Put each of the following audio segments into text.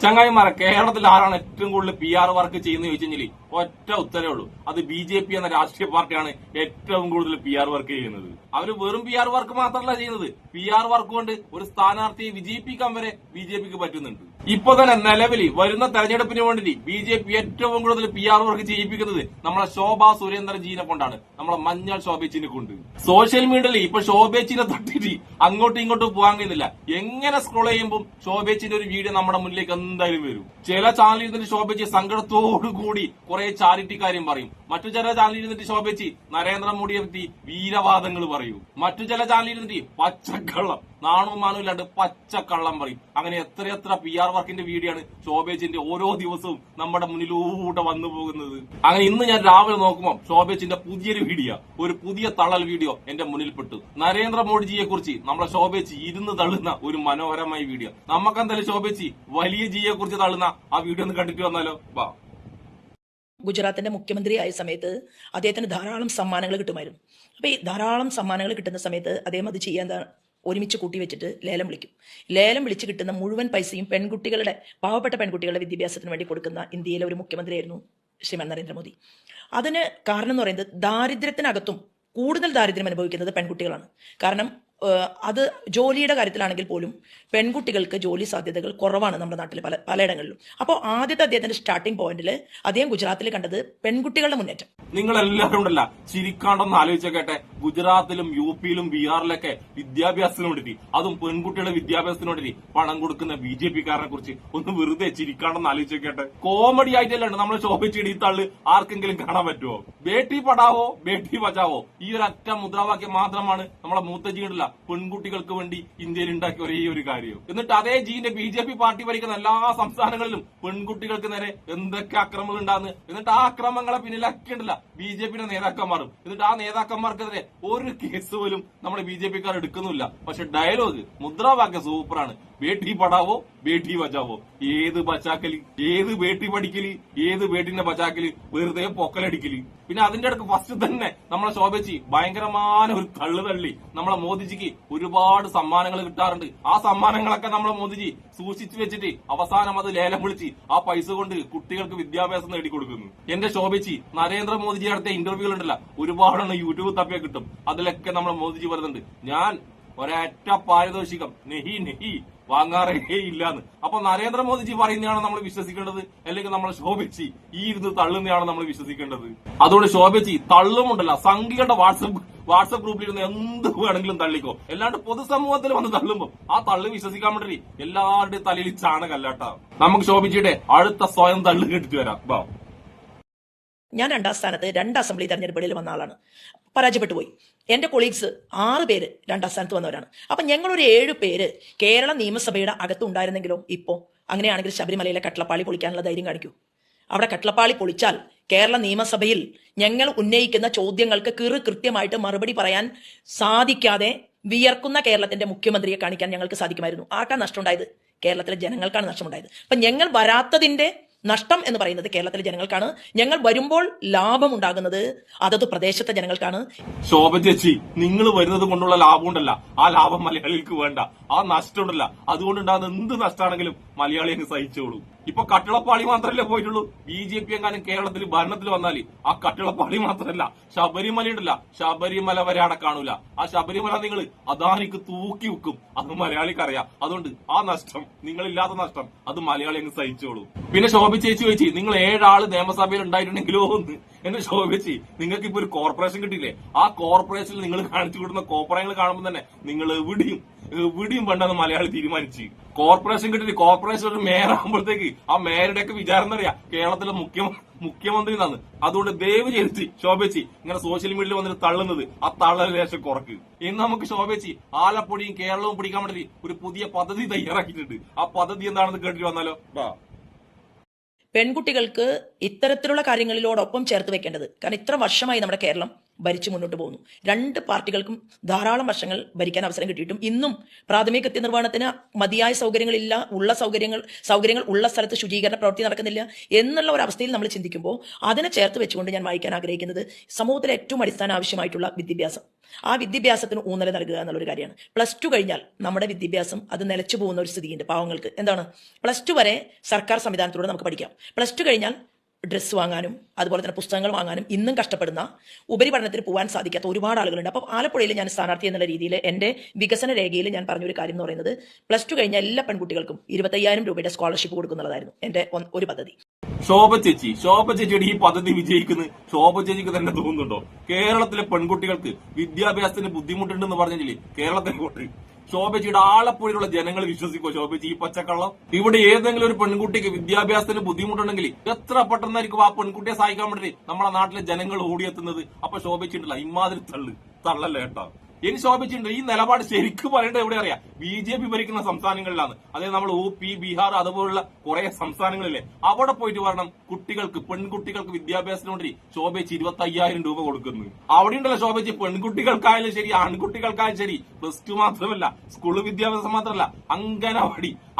ചങ്ങായിമാരെ, കേരളത്തിൽ ആരാണ് ഏറ്റവും കൂടുതൽ PR വർക്ക് ചെയ്യുന്നത് ചോദിച്ചെങ്കിൽ ഒറ്റ ഉത്തരവേ ഉള്ളൂ. അത് BJP എന്ന രാഷ്ട്രീയ പാർട്ടിയാണ് ഏറ്റവും കൂടുതൽ PR വർക്ക് ചെയ്യുന്നത്. അവര് വെറും PR വർക്ക് മാത്രമല്ല ചെയ്യുന്നത്, PR വർക്ക് കൊണ്ട് ഒരു സ്ഥാനാർത്ഥിയെ വിജയിപ്പിക്കാൻ വരെ BJPക്ക് പറ്റുന്നുണ്ട്. ഇപ്പൊ തന്നെ നിലവിൽ വരുന്ന തെരഞ്ഞെടുപ്പിന് വേണ്ടി BJP ഏറ്റവും കൂടുതൽ PR വർക്ക് ചെയ്യിപ്പിക്കുന്നത് നമ്മളെ ശോഭാ സുരേന്ദ്രജീനെ കൊണ്ടാണ്, നമ്മളെ മഞ്ഞൾ ശോഭേച്ചിനെ കൊണ്ട്. സോഷ്യൽ മീഡിയയിൽ ഇപ്പൊ ശോഭേച്ചിനെ തട്ടിട്ട് അങ്ങോട്ടും ഇങ്ങോട്ടും പോകാൻ കഴിയുന്നില്ല. എങ്ങനെ സ്ക്രോൾ ചെയ്യുമ്പോൾ ശോഭേച്ചിന്റെ ഒരു വീഡിയോ നമ്മുടെ മുന്നിലേക്ക് എന്തായാലും വരും. ചില ചാനലിൽ ഇരുന്നിട്ട് ശോഭേച്ചി സങ്കടത്തോടു കൂടി കുറെ ചാരിറ്റി കാര്യം പറയും. മറ്റു ചില ചാനലിൽ ഇരുന്നിട്ട് ശോഭേച്ചി നരേന്ദ്രമോദിയെ പറ്റി വീരവാദങ്ങൾ പറയും. മറ്റു ചില ചാനലിൽ ഇരുന്നിട്ട് പച്ചക്കള്ളം, നാണവും മാനവും ഇല്ലാണ്ട് പച്ചക്കള്ളം പറയും. അങ്ങനെ എത്രയെത്ര PR വർക്കിന്റെ വീഡിയോ ആണ് ശോഭേച്ചിന്റെ ഓരോ ദിവസവും നമ്മുടെ മുന്നിലൂടെ വന്നു പോകുന്നത്. അങ്ങനെ ഇന്ന് ഞാൻ രാവിലെ നോക്കുമ്പോൾ ശോഭേച്ചിന്റെ പുതിയൊരു വീഡിയോ, ഒരു പുതിയ തള്ളൽ വീഡിയോ എന്റെ മുന്നിൽപ്പെട്ടു. നരേന്ദ്രമോദിജിയെ കുറിച്ച് നമ്മളെ ശോഭേച്ചി ഇരുന്ന് തള്ളുന്ന ഒരു മനോഹരമായ വീഡിയോ. നമുക്കെന്തായാലും ശോഭേച്ചി വലിയ ജിയെ കുറിച്ച് തള്ളുന്ന ആ വീഡിയോ ഒന്ന് കണ്ടിട്ട് വന്നാലോ? വാ. ഗുജറാത്തിന്റെ മുഖ്യമന്ത്രിയായ സമയത്ത് അദ്ദേഹത്തിന് ധാരാളം സമ്മാനങ്ങൾ കിട്ടുമായിരുന്നു. അപ്പൊ ഈ ധാരാളം സമ്മാനങ്ങൾ കിട്ടുന്ന സമയത്ത് അദ്ദേഹം അത് ചെയ്യാൻ ഒരുമിച്ച് കൂട്ടി വെച്ചിട്ട് ലേലം വിളിക്കും. ലേലം വിളിച്ച് കിട്ടുന്ന മുഴുവൻ പൈസയും പെൺകുട്ടികളുടെ, പാവപ്പെട്ട പെൺകുട്ടികളുടെ വിദ്യാഭ്യാസത്തിന് വേണ്ടി കൊടുക്കുന്ന ഇന്ത്യയിലെ ഒരു മുഖ്യമന്ത്രിയായിരുന്നു ശ്രീമാൻ നരേന്ദ്രമോദി. അതിന് കാരണം എന്ന് പറയുന്നത് ദാരിദ്ര്യത്തിനകത്തും കൂടുതൽ ദാരിദ്ര്യം അനുഭവിക്കുന്നത് പെൺകുട്ടികളാണ്. കാരണം അത് ജോലിയുടെ കാര്യത്തിലാണെങ്കിൽ പോലും പെൺകുട്ടികൾക്ക് ജോലി സാധ്യതകൾ കുറവാണ് നമ്മുടെ നാട്ടിൽ പലയിടങ്ങളിലും. അപ്പോൾ ആദ്യത്തെ അദ്ദേഹത്തിന്റെ സ്റ്റാർട്ടിംഗ് പോയിന്റിൽ അദ്ദേഹം ഗുജറാത്തിൽ കണ്ടത് പെൺകുട്ടികളുടെ മുന്നേറ്റം. നിങ്ങൾ എല്ലാവരും ഉണ്ടല്ല ചിരിക്കാണ്ടൊന്ന് ആലോചിച്ചേട്ടെ. ഗുജറാത്തിലും UP-യിലും ബീഹാറിലൊക്കെ വിദ്യാഭ്യാസത്തിന് വേണ്ടി, അതും പെൺകുട്ടികളുടെ വിദ്യാഭ്യാസത്തിന് വേണ്ടി പണം കൊടുക്കുന്ന BJP-കാരനെ കുറിച്ച് ഒന്ന് വെറുതെ ചിരിക്കാണ്ടൊന്ന് ആലോചിച്ചേട്ടെ. കോമഡി ആയിട്ടല്ലാണ്ട് നമ്മളെ ശോഭിച്ചിട്ട് ഈ തള്ളു ആർക്കെങ്കിലും കാണാൻ പറ്റുമോ? ബേട്ടി പഠാവോ ബേട്ടി ബച്ചാവോ, ഈ ഒരു ഒറ്റ മുദ്രാവാക്യം മാത്രമാണ് നമ്മളെ മൂത്തജിയുള്ള പെൺകുട്ടികൾക്ക് വേണ്ടി ഇന്ത്യയിൽ ഉണ്ടാക്കിയ ഒരേ ഒരു കാര്യം. എന്നിട്ട് അതേ ജീന്റെ BJP പാർട്ടി ഭരിക്കുന്ന എല്ലാ സംസ്ഥാനങ്ങളിലും പെൺകുട്ടികൾക്ക് നേരെ എന്തൊക്കെ അക്രമങ്ങൾ ഉണ്ടാകുന്നു. എന്നിട്ട് ആ അക്രമങ്ങളെ പിന്നിലൊക്കെ ഉണ്ടല്ല BJP-യുടെ നേതാക്കന്മാരും. എന്നിട്ട് ആ നേതാക്കന്മാർക്കെതിരെ ഒരു കേസ് പോലും നമ്മുടെ BJP-ക്കാർ എടുക്കുന്നില്ല. പക്ഷെ ഡയലോഗ്, മുദ്രാവാക്യം സൂപ്പറാണ്. ബേട്ടി പഠാവോ ബേട്ടി ബച്ചാവോ. ഏത് ബച്ചാക്കല്, ഏത് ബേട്ടി പഠിക്കല്, ഏത് ബേട്ടിന്റെ ബച്ചാക്കല്, വെറുതെ പൊക്കലടിക്കല്. പിന്നെ അതിന്റെ അടുക്ക് ഫസ്റ്റ് തന്നെ നമ്മളെ ശോഭേച്ചി ഭയങ്കരമായ ഒരു തള്ളി നമ്മളെ മോദിജിക്ക് ഒരുപാട് സമ്മാനങ്ങൾ കിട്ടാറുണ്ട്. ആ സമ്മാനങ്ങളൊക്കെ നമ്മളെ മോദിജി സൂക്ഷിച്ചു വെച്ചിട്ട് അവസാനം അത് ലേലം വിളിച്ച് ആ പൈസ കൊണ്ട് കുട്ടികൾക്ക് വിദ്യാഭ്യാസം നേടിക്കൊടുക്കുന്നു. എന്റെ ശോഭേച്ചി നരേന്ദ്രമോദിജി അടുത്ത ഇന്റർവ്യൂകൾ ഉണ്ടല്ല, ഒരുപാടെണ്ണം യൂട്യൂബ് തപ്പിയാൽ കിട്ടും. അതിലൊക്കെ നമ്മളെ മോദിജി പറയുന്നുണ്ട്, ഞാൻ ഒരൊറ്റ പാരിതോഷികം നെഹി വാങ്ങാറേ ഇല്ലാന്ന്. അപ്പൊ നരേന്ദ്രമോദിജി പറയുന്നതാണ് നമ്മൾ വിശ്വസിക്കേണ്ടത്, അല്ലെങ്കിൽ നമ്മളെ ശോഭിച്ചി ഈ ഇരുന്ന് തള്ളുന്നതാണ് നമ്മൾ വിശ്വസിക്കേണ്ടത്? അതുകൊണ്ട് ശോഭിച്ചി തള്ളുമുണ്ടല്ല, സംഘികളുടെ വാട്സപ്പ് ഗ്രൂപ്പിൽ ഇരുന്ന് എന്ത് വേണമെങ്കിലും തള്ളിക്കോ. അല്ലാണ്ട് പൊതുസമൂഹത്തിൽ വന്ന് തള്ളുമ്പോ ആ തള്ളു വിശ്വസിക്കാൻ വേണ്ടി എല്ലാവരുടെയും തലയിൽ ചാണകല്ലാട്ടാ. നമുക്ക് ശോഭിച്ചിയുടെ അടുത്ത സ്വയം തള്ളു കേട്ടിട്ട് വരാം. ഞാൻ 2ാം സ്ഥാനത്ത് 2 അസംബ്ലി തെരഞ്ഞെടുപ്പുകളിൽ വന്ന ആളാണ്. പരാജയപ്പെട്ടു പോയി. എന്റെ കൊളീഗ്സ് 6 പേര് 2ാം സ്ഥാനത്ത് വന്നവരാണ്. അപ്പൊ ഞങ്ങളൊരു 7 പേര് കേരള നിയമസഭയുടെ അകത്തുണ്ടായിരുന്നെങ്കിലോ? ഇപ്പോ അങ്ങനെയാണെങ്കിൽ ശബരിമലയിലെ കട്ടളപ്പാളി പൊളിക്കാനുള്ള ധൈര്യം കാണിക്കൂ. അവിടെ കട്ടളപ്പാളി പൊളിച്ചാൽ കേരള നിയമസഭയിൽ ഞങ്ങൾ ഉന്നയിക്കുന്ന ചോദ്യങ്ങൾക്ക് കൃത്യമായിട്ട് മറുപടി പറയാൻ സാധിക്കാതെ വിയർക്കുന്ന കേരളത്തിന്റെ മുഖ്യമന്ത്രിയെ കാണിക്കാൻ ഞങ്ങൾക്ക് സാധിക്കുമായിരുന്നു. ആർക്കാ നഷ്ടമുണ്ടായത്? കേരളത്തിലെ ജനങ്ങൾക്കാണ് നഷ്ടമുണ്ടായത്. അപ്പൊ ഞങ്ങൾ വരാത്തതിന്റെ നഷ്ടം എന്ന് പറയുന്നത് കേരളത്തിലെ ജനങ്ങൾക്കാണ്. ഞങ്ങൾ വരുമ്പോൾ ലാഭം ഉണ്ടാകുന്നത് അതത് പ്രദേശത്തെ ജനങ്ങൾക്കാണ്. ശോഭ ചേച്ചി, നിങ്ങൾ വരുന്നത് കൊണ്ടുള്ള ലാഭം ഉണ്ടല്ല, ആ ലാഭം മലയാളികൾക്ക് വേണ്ട. ആ നഷ്ടം ഉണ്ടല്ല, അതുകൊണ്ടുണ്ടാകുന്ന എന്ത് നഷ്ടമാണെങ്കിലും മലയാളി അങ്ങ് സഹിച്ചോളൂ. ഇപ്പൊ കട്ടിളപ്പാളി മാത്രമല്ലേ പോയിട്ടുള്ളൂ. BJP എങ്ങാനും കേരളത്തിൽ ഭരണത്തിൽ വന്നാല് ആ കട്ടിളപ്പാളി മാത്രമല്ല, ശബരിമല ഉണ്ടല്ല, ശബരിമല വരെ അവിടെ കാണൂല. ആ ശബരിമല നിങ്ങൾ അദാനിക്ക് തൂക്കി വെക്കും, അത് മലയാളിക്ക് അറിയാം. അതുകൊണ്ട് ആ നഷ്ടം, നിങ്ങളില്ലാത്ത നഷ്ടം, അത് മലയാളി അങ്ങ് സഹിച്ചോളൂ. പിന്നെ ശോഭ ചേച്ചി ചോദിച്ചു, നിങ്ങൾ 7 ആള് നിയമസഭയിൽ ഉണ്ടായിട്ടുണ്ടെങ്കിലോ എന്ന്. എന്റെ ശോഭിച്ചി, നിങ്ങൾക്ക് ഇപ്പൊ ഒരു കോർപ്പറേഷൻ കിട്ടിയില്ലേ? ആ കോർപ്പറേഷനിൽ നിങ്ങൾ കാണിച്ചു കൊടുക്കുന്ന കോപ്പറയങ്ങൾ കാണുമ്പോൾ തന്നെ നിങ്ങൾ എവിടെയും വേണ്ടെന്ന് മലയാളി തീരുമാനിച്ചു. കോർപ്പറേഷൻ കിട്ടിയിട്ട് കോർപ്പറേഷൻ ഒരു മേയർ ആകുമ്പോഴത്തേക്ക് ആ മേയറുടെ ഒക്കെ വിചാരം എന്നറിയാം കേരളത്തിലെ മുഖ്യമന്ത്രി എന്നാണ്. അതുകൊണ്ട് ദയവ് ചെയ്തിട്ട് ശോഭേച്ചി ഇങ്ങനെ സോഷ്യൽ മീഡിയയിൽ വന്നിട്ട് തള്ളുന്നത് ആ തള്ളൽ ലേശം കുറക്ക്. ഇന്ന് നമുക്ക് ശോഭേച്ചി ആലപ്പുഴയും കേരളവും പിടിക്കാൻ വേണ്ടി ഒരു പുതിയ പദ്ധതി തയ്യാറാക്കിയിട്ടുണ്ട്. ആ പദ്ധതി എന്താണെന്ന് കേട്ടിട്ട് വന്നാലോ? പെൺകുട്ടികൾക്ക് ഇത്തരത്തിലുള്ള കാര്യങ്ങളിലോടൊപ്പം ചേർത്ത് വെക്കേണ്ടത്. കാരണം ഇത്ര വർഷമായി നമ്മുടെ കേരളം ഭരിച്ചു മുന്നോട്ട് പോകുന്നു. രണ്ട് പാർട്ടികൾക്കും ധാരാളം വർഷങ്ങൾ ഭരിക്കാൻ അവസരം കിട്ടിയിട്ടും ഇന്നും പ്രാഥമിക കൃത്യനിർവഹണത്തിന് മതിയായ സൗകര്യങ്ങളില്ല, സൗകര്യങ്ങൾ ഉള്ള സ്ഥലത്ത് ശുചീകരണ പ്രവൃത്തി നടക്കുന്നില്ല എന്നുള്ള ഒരു അവസ്ഥയിൽ നമ്മൾ ചിന്തിക്കുമ്പോൾ അതിനെ ചേർത്ത് വെച്ചുകൊണ്ട് ഞാൻ വായിക്കാൻ ആഗ്രഹിക്കുന്നത് സമൂഹത്തിലെ ഏറ്റവും അടിസ്ഥാന ആവശ്യമായിട്ടുള്ള വിദ്യാഭ്യാസം, ആ വിദ്യാഭ്യാസത്തിന് ഊന്നൽ നൽകുക എന്നുള്ളൊരു കാര്യമാണ്. +2 കഴിഞ്ഞാൽ നമ്മുടെ വിദ്യാഭ്യാസം അത് നിലച്ചു പോകുന്ന ഒരു സ്ഥിതിയുണ്ട് പാവങ്ങൾക്ക്. എന്താണ്, +2 വരെ സർക്കാർ സംവിധാനത്തിലൂടെ നമുക്ക് പഠിക്കാം. +2 കഴിഞ്ഞാൽ ഡ്രസ്സ് വാങ്ങാനും അതുപോലെ തന്നെ പുസ്തകങ്ങൾ വാങ്ങാനും ഇന്നും കഷ്ടപ്പെടുന്ന, ഉപരിപഠനത്തിന് പോകാൻ സാധിക്കാത്ത ഒരുപാട് ആളുകളുണ്ട്. അപ്പോൾ ആലപ്പുഴയിൽ ഞാൻ സ്ഥാനാർത്ഥി എന്നുള്ള രീതിയിൽ എൻ്റെ വികസന രേഖയിൽ ഞാൻ പറഞ്ഞൊരു കാര്യം എന്ന് പറയുന്നത് +2 കഴിഞ്ഞ എല്ലാ പെൺകുട്ടികൾക്കും 25,000 രൂപയുടെ സ്കോളർഷിപ്പ് കൊടുക്കുന്നതായിരുന്നു എൻ്റെ ഒരു പദ്ധതി. ശോഭ ചേച്ചിയുടെ ഈ പദ്ധതി വിജയിക്കുന്നത് ശോഭ ചേച്ചിക്ക് തന്നെ തോന്നുന്നുണ്ടോ? കേരളത്തിലെ പെൺകുട്ടികൾക്ക് വിദ്യാഭ്യാസത്തിന് ബുദ്ധിമുട്ടുണ്ടെന്ന് പറഞ്ഞില്ലേ കേരളത്തിനെ കൊണ്ട്? ശോഭച്ചിയുടെ ആലപ്പുഴയിലുള്ള ജനങ്ങൾ വിശ്വസിക്കോ ശോഭച്ചി ഈ പച്ചക്കള്ളം? ഇവിടെ ഏതെങ്കിലും ഒരു പെൺകുട്ടിക്ക് വിദ്യാഭ്യാസത്തിന് ബുദ്ധിമുട്ടുണ്ടെങ്കിൽ എത്ര പെട്ടെന്നായിരിക്കും ആ പെൺകുട്ടിയെ സഹായിക്കാൻ വേണ്ടി നമ്മളെ നാട്ടിലെ ജനങ്ങൾ ഓടിയെത്തുന്നത്. അപ്പൊ ശോഭച്ചിട്ടുണ്ടല്ല ഇമാതിരി തള്ളല്ലേ കേട്ടോ. ഇനി ശോഭിച്ചിട്ടുണ്ട് ഈ നിലപാട് ശരിക്കും പറയേണ്ടത് എവിടെ അറിയാം? BJP ഭരിക്കുന്ന സംസ്ഥാനങ്ങളിലാണ്. അതായത് നമ്മൾ UP, ബീഹാർ അതുപോലുള്ള കുറെ സംസ്ഥാനങ്ങളിലെ അവിടെ പോയിട്ട് പറയണം പെൺകുട്ടികൾക്ക് വിദ്യാഭ്യാസത്തിന് വേണ്ടി ശോഭച്ച് 25,000 രൂപ കൊടുക്കുന്നു. അവിടെ ഉണ്ടല്ലോ ശോഭച്ച് പെൺകുട്ടികൾക്കായാലും ശരി ആൺകുട്ടികൾക്കായാലും ശരി +2 മാത്രമല്ല, സ്കൂൾ വിദ്യാഭ്യാസം മാത്രമല്ല,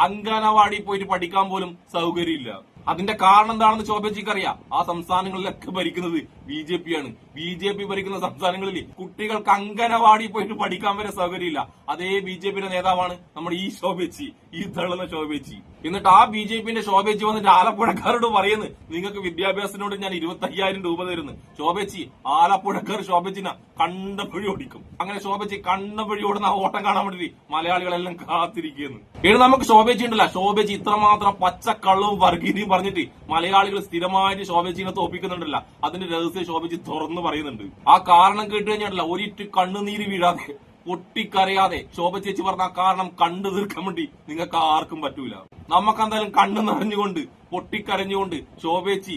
അങ്കനവാടി പോയിട്ട് പഠിക്കാൻ പോലും സൗകര്യമില്ല. അതിന്റെ കാരണം എന്താണെന്ന് ശോഭജിക്ക് അറിയാം. ആ സംസ്ഥാനങ്ങളിലൊക്കെ ഭരിക്കുന്നത് BJP ആണ്. BJP ഭരിക്കുന്ന സംസ്ഥാനങ്ങളിൽ കുട്ടികൾക്ക് അങ്കനവാടി പോയിട്ട് പഠിക്കാൻ വരെ സൗകര്യമില്ല. അതേ BJPയുടെ നേതാവാണ് നമ്മുടെ ഈ ശോഭച്ചി, ഈ തള്ളുന്ന ശോഭച്ചി. എന്നിട്ട് ആ BJPന്റെ ശോഭച്ചി വന്നിട്ട് ആലപ്പുഴക്കാരോട് പറയുന്നു, നിങ്ങൾക്ക് വിദ്യാഭ്യാസത്തിനോട് ഞാൻ 25,000 രൂപ തരുന്നു. ശോഭച്ചി ആലപ്പുഴക്കാർ ശോഭച്ചിനെ കണ്ടപഴി ഓടിക്കും. അങ്ങനെ ശോഭച്ചി കണ്ടപഴി ഓടുന്ന ഓട്ടം കാണാൻ വേണ്ടി മലയാളികളെല്ലാം കാത്തിരിക്കുന്നു. ഇനി നമുക്ക് ശോഭച്ചി ഉണ്ടല്ല, ശോഭച്ചി ഇത്രമാത്രം പച്ചക്കള്ളവും വർഗീയതയും പറഞ്ഞിട്ട് മലയാളികൾ സ്ഥിരമായിട്ട് ശോഭച്ചിനെ തോപ്പിക്കുന്നുണ്ടല്ല, അതിന്റെ രഹസ്യം ശോഭച്ചി തുറന്നു പറയുന്നുണ്ട്. ആ കാരണം കേട്ട് കഴിഞ്ഞാൽ ഒരിറ്റ് കണ്ണുനീര് വീഴാതെ പൊട്ടിക്കരയാതെ ശോഭ ചേച്ചി പറഞ്ഞ ആ കാരണം കണ്ടു തീർക്കാൻ വേണ്ടി നിങ്ങൾക്ക് ആർക്കും പറ്റൂല. നമുക്കെന്തായാലും കണ്ണു നിറഞ്ഞുകൊണ്ട് പൊട്ടിക്കരഞ്ഞുകൊണ്ട് ശോഭേച്ചി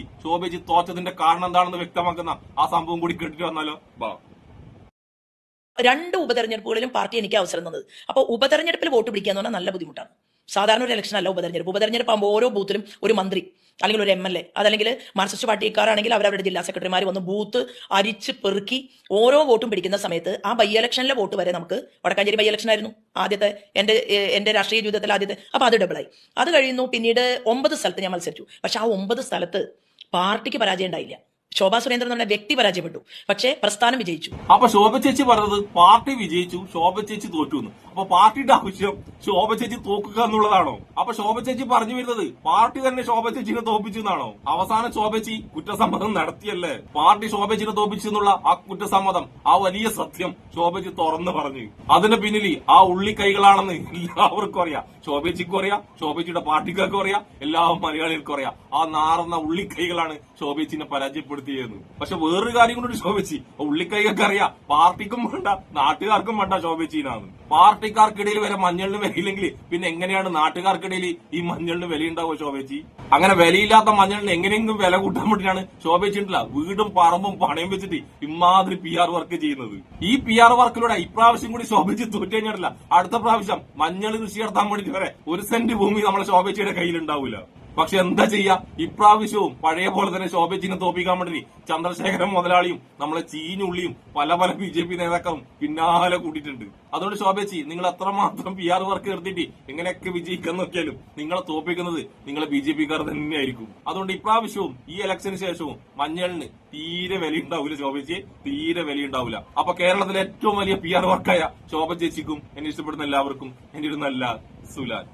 തോറ്റതിന്റെ കാരണം എന്താണെന്ന് വ്യക്തമാക്കുന്ന ആ സംഭവം കൂടി കേട്ടിട്ട് വന്നാലോ? 2 ഉപതെരഞ്ഞെടുപ്പുകളിലും പാർട്ടി എനിക്ക് അവസരം തന്നത്. അപ്പോൾ ഉപതെരഞ്ഞെടുപ്പിൽ വോട്ട് പിടിക്കുക എന്ന് പറഞ്ഞാൽ നല്ല ബുദ്ധിമുട്ടാണ്. സാധാരണ ഒരു ഇലക്ഷൻ അല്ല ഉപതെരഞ്ഞെടുപ്പ് ആകുമ്പോൾ ഓരോ ബൂത്തിലും ഒരു മന്ത്രി അല്ലെങ്കിൽ ഒരു MLA അതല്ലെങ്കിൽ മാർക്സിസ്റ്റ് പാർട്ടിക്കാരാണെങ്കിൽ അവരവരുടെ ജില്ലാ സെക്രട്ടറിമാർ വന്ന് ബൂത്ത് അരിച്ച് പെറുക്കി ഓരോ വോട്ടും പിടിക്കുന്ന സമയത്ത് ആ ബൈ ഇലക്ഷനിലെ വോട്ട് വരെ നമുക്ക്, വടക്കാഞ്ചേരി ബൈ ഇലക്ഷൻ ആയിരുന്നു ആദ്യത്തെ എന്റെ രാഷ്ട്രീയ ജീവിതത്തിൽ ആദ്യത്തെ, അപ്പൊ അത് ഡബിളായി. അത് കഴിയുന്നു. പിന്നീട് 9 സ്ഥലത്ത് ഞാൻ മത്സരിച്ചു. പക്ഷെ ആ 9 സ്ഥലത്ത് പാർട്ടിക്ക് പരാജയം ഉണ്ടായില്ല. ശോഭാ സുരേന്ദ്രൻ എന്ന വ്യക്തി പരാജയപ്പെട്ടു, പക്ഷേ പ്രസ്ഥാനം വിജയിച്ചു. അപ്പൊ ശോഭ ചേച്ചി പറഞ്ഞത് പാർട്ടി വിജയിച്ചു, ശോഭ ചേച്ചി തോറ്റു എന്ന്. അപ്പൊ പാർട്ടിയുടെ ആവശ്യം ശോഭ ചേച്ചി തോക്കുക എന്നുള്ളതാണോ? അപ്പൊ ശോഭ ചേച്ചി പറഞ്ഞു വരുന്നത് പാർട്ടി തന്നെ ശോഭ ചേച്ചിനെ തോപ്പിച്ചു എന്നാണോ? അവസാനം ശോഭച്ചി കുറ്റസമ്മതം നടത്തിയല്ലേ? പാർട്ടി ശോഭച്ചിനെ തോപ്പിച്ചു എന്നുള്ള ആ കുറ്റസമ്മതം, ആ വലിയ സത്യം ശോഭച്ചി തുറന്നു പറഞ്ഞു. അതിന് പിന്നിൽ ആ ഉള്ളിക്കൈകളാണെന്ന് എല്ലാവർക്കും അറിയാം. ശോഭച്ചിക്കും അറിയാം, ശോഭച്ചിയുടെ പാർട്ടിക്കാർക്കും അറിയാം, എല്ലാ മലയാളികൾക്കും അറിയാം. ആ നാറുന്ന ഉള്ളിക്കൈകളാണ് ശോഭച്ചിനെ പരാജയപ്പെടുത്തിയെന്ന്. പക്ഷെ വേറൊരു കാര്യം കൊണ്ട് ശോഭച്ചി ഉള്ളിക്കൈകൊക്കെ അറിയാം, പാർട്ടിക്കും വേണ്ട നാട്ടുകാർക്കും വേണ്ട ശോഭച്ചിനാണ്. പാർട്ടിക്കാർക്കിടയിൽ വരെ മഞ്ഞളിന് വിലയില്ലെങ്കിൽ പിന്നെ എങ്ങനെയാണ് നാട്ടുകാർക്കിടയിൽ ഈ മഞ്ഞളിന് വിലയുണ്ടാവുക ശോഭച്ചി? അങ്ങനെ വിലയില്ലാത്ത മഞ്ഞളിന് എങ്ങനെയെങ്കിലും വില കൂട്ടാൻ വേണ്ടിയാണ് ശോഭച്ചി ഉണ്ടല്ല വീടും പറമ്പും പണയം വെച്ചിട്ട് ഇമാതിരി PR വർക്ക് ചെയ്യുന്നത്. ഈ PR വർക്കിലൂടെ ഇപ്രാവശ്യം കൂടി ശോഭച്ചി തോറ്റു കഴിഞ്ഞിട്ടില്ല, അടുത്ത പ്രാവശ്യം മഞ്ഞൾ കൃഷി നടത്താൻ വേണ്ടിട്ട് വരെ 1 സെന്റ് ഭൂമി നമ്മളെ ശോഭച്ചിയുടെ കയ്യിലുണ്ടാവില്ല. പക്ഷെ എന്താ ചെയ്യാ, ഇപ്രാവശ്യവും പഴയ പോലെ തന്നെ ശോഭച്ചിനെ തോപ്പിക്കാൻ വേണ്ടി ചന്ദ്രശേഖരൻ മുതലാളിയും നമ്മളെ ചീഞ്ഞുള്ളിയും പല BJP നേതാക്കളും പിന്നാലെ കൂട്ടിയിട്ടുണ്ട്. അതുകൊണ്ട് ശോഭച്ചി നിങ്ങൾ അത്രമാത്രം PR വർക്ക് നിർത്തിയിട്ട് എങ്ങനെയൊക്കെ വിജയിക്കാൻ നോക്കിയാലും നിങ്ങളെ തോപ്പിക്കുന്നത് നിങ്ങളെ BJPക്കാർ തന്നെയായിരിക്കും. അതുകൊണ്ട് ഇപ്രാവശ്യവും ഈ ഇലക്ഷന് ശേഷവും മഞ്ഞളിന് തീരെ വിലയുണ്ടാവില്ല ശോഭച്ചി, തീരെ വിലയുണ്ടാവില്ല. അപ്പൊ കേരളത്തിലെ ഏറ്റവും വലിയ PR വർക്കായ ശോഭ ചേച്ചിക്കും എന്നെ ഇഷ്ടപ്പെടുന്ന എല്ലാവർക്കും എന്റെ ഒരു നല്ല സുലാൻ.